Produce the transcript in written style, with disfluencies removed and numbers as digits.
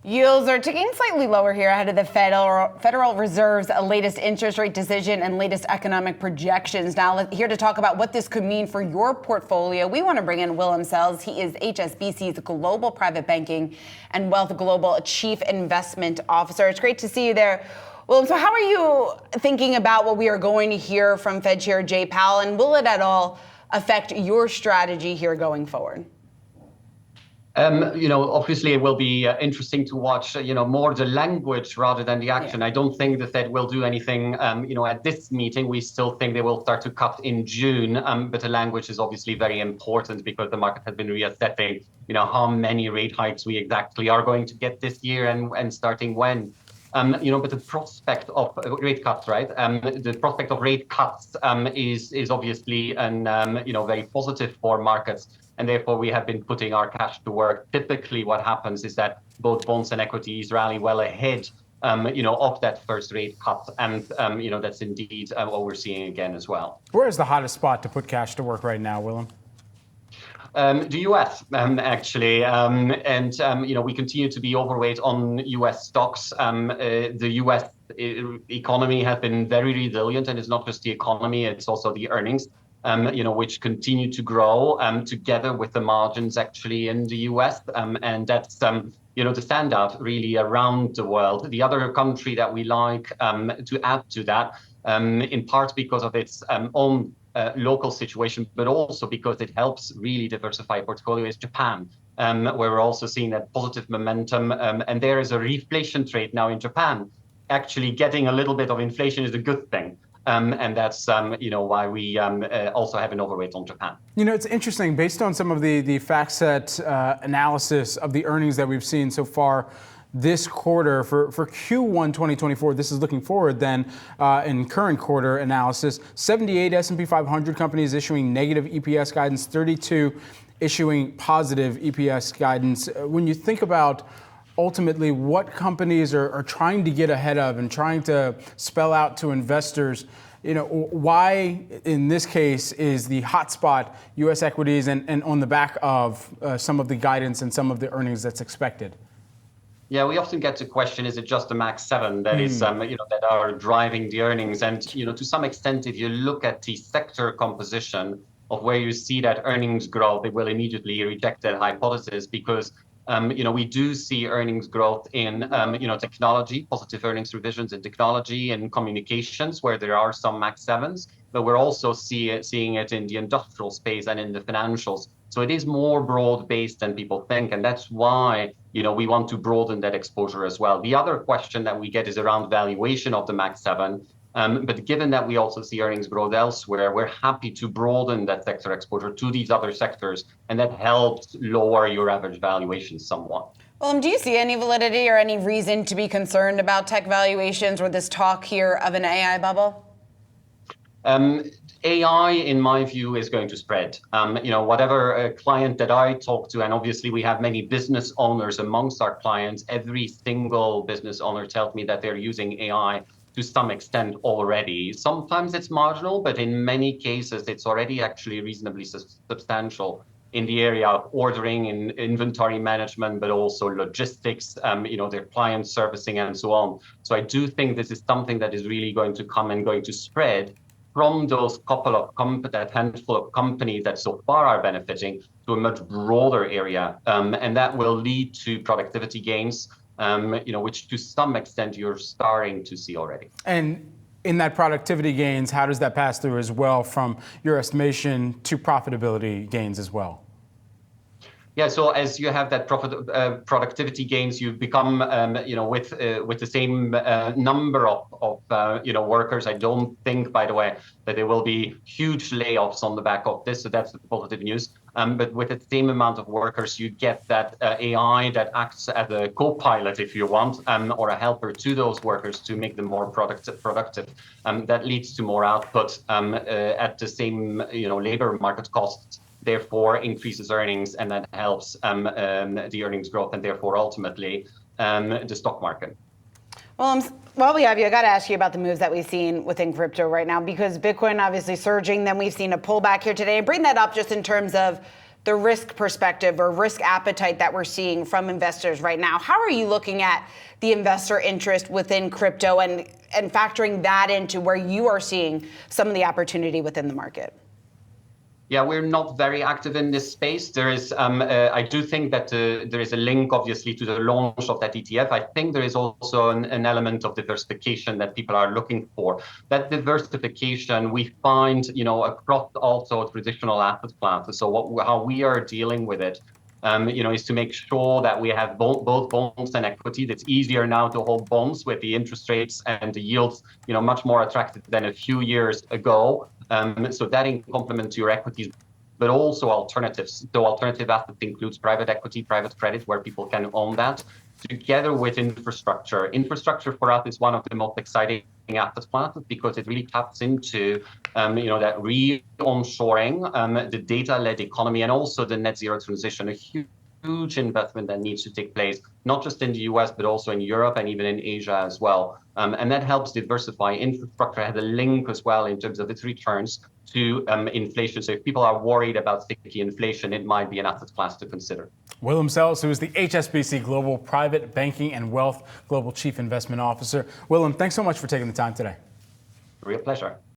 Yields are ticking slightly lower here ahead of the Federal Reserve's latest interest rate decision and latest economic projections. Now, here to talk about what this could mean for your portfolio, we want to bring in Willem Sels. He is HSBC's Global Private Banking and Wealth Global Chief Investment Officer. It's great to see you there. Willem, so how are you thinking about what we are going to hear from Fed Chair Jay Powell, and will it at all affect your strategy here going forward? Obviously it will be interesting to watch, more the language rather than the action. I don't think the Fed will do anything, at this meeting. We still think they will start to cut in June, but the language is obviously very important because the market has been reassessing, how many rate hikes we exactly are going to get this year and starting when. But the prospect of rate cuts, right? The prospect of rate cuts is obviously very positive for markets. And therefore, we have been putting our cash to work. Typically, what happens is that both bonds and equities rally well ahead, of that first rate cut. And, that's indeed what we're seeing again as well. Where is the hottest spot to put cash to work right now, Willem? The US, actually. We continue to be overweight on US stocks. The US economy has been very resilient, and it's not just the economy, it's also the earnings. Which continue to grow together with the margins actually in the US. And that's, the standout really around the world. The other country that we like to add to that, in part because of its own local situation, but also because it helps really diversify portfolio, is Japan, where we're also seeing that positive momentum. And there is a reflation trade now in Japan. Actually getting a little bit of inflation is a good thing. And that's, why we also have an overweight on Japan. It's interesting, based on some of the FactSet analysis of the earnings that we've seen so far this quarter for Q1 2024, this is looking forward then in current quarter analysis, 78 S&P 500 companies issuing negative EPS guidance, 32 issuing positive EPS guidance. When you think about ultimately what companies are trying to get ahead of and trying to spell out to investors, why in this case is the hotspot U.S. equities and on the back of some of the guidance and some of the earnings that's expected? Yeah, we often get the question, is it just the Max 7 that is, that are driving the earnings? And, to some extent, if you look at the sector composition of where you see that earnings growth, they will immediately reject that hypothesis because we do see earnings growth in, technology, positive earnings revisions in technology and communications, where there are some Max 7s, but we're also seeing it in the industrial space and in the financials. So it is more broad-based than people think, and that's why, we want to broaden that exposure as well. The other question that we get is around valuation of the Max 7. But given that we also see earnings growth elsewhere, we're happy to broaden that sector exposure to these other sectors, and that helps lower your average valuation somewhat. Well, do you see any validity or any reason to be concerned about tech valuations or this talk here of an AI bubble? AI, in my view, is going to spread. Whatever client that I talk to, and obviously we have many business owners amongst our clients, every single business owner tells me that they're using AI to some extent already. Sometimes it's marginal, but in many cases, it's already actually reasonably substantial in the area of ordering and inventory management, but also logistics, their client servicing and so on. So I do think this is something that is really going to come and going to spread from those that handful of companies that so far are benefiting to a much broader area. And that will lead to productivity gains, which to some extent you're starting to see already. And in that productivity gains, how does that pass through as well from your estimation to profitability gains as well? Yeah, so as you have that productivity gains, you become, with the same number of workers. I don't think, by the way, that there will be huge layoffs on the back of this. So that's the positive news. But with the same amount of workers, you get that AI that acts as a co-pilot, if you want, or a helper to those workers to make them more productive. That leads to more output at the same, labor market costs. Therefore increases earnings, and that helps the earnings growth and therefore ultimately the stock market. Well, while we have you, I got to ask you about the moves that we've seen within crypto right now, because Bitcoin obviously surging, then we've seen a pullback here today. And bring that up just in terms of the risk perspective or risk appetite that we're seeing from investors right now. How are you looking at the investor interest within crypto and factoring that into where you are seeing some of the opportunity within the market? Yeah, we're not very active in this space. There is, I do think that there is a link, obviously, to the launch of that ETF. I think there is also an element of diversification that people are looking for. That diversification we find, across also traditional asset classes. So how we are dealing with it, is to make sure that we have both bonds and equity. It's easier now to hold bonds with the interest rates and the yields, much more attractive than a few years ago. So that in complement to your equities, but also alternatives. So alternative assets includes private equity, private credit, where people can own that, together with infrastructure. Infrastructure for us is one of the most exciting asset classes because it really taps into that re-onshoring, the data-led economy, and also the net zero transition. A huge investment that needs to take place, not just in the US, but also in Europe and even in Asia as well. And that helps diversify. Infrastructure has a link as well in terms of its returns to inflation. So if people are worried about sticky inflation, it might be an asset class to consider. Willem Sels, who is the HSBC Global Private Banking and Wealth Global Chief Investment Officer. Willem, thanks so much for taking the time today. Real pleasure.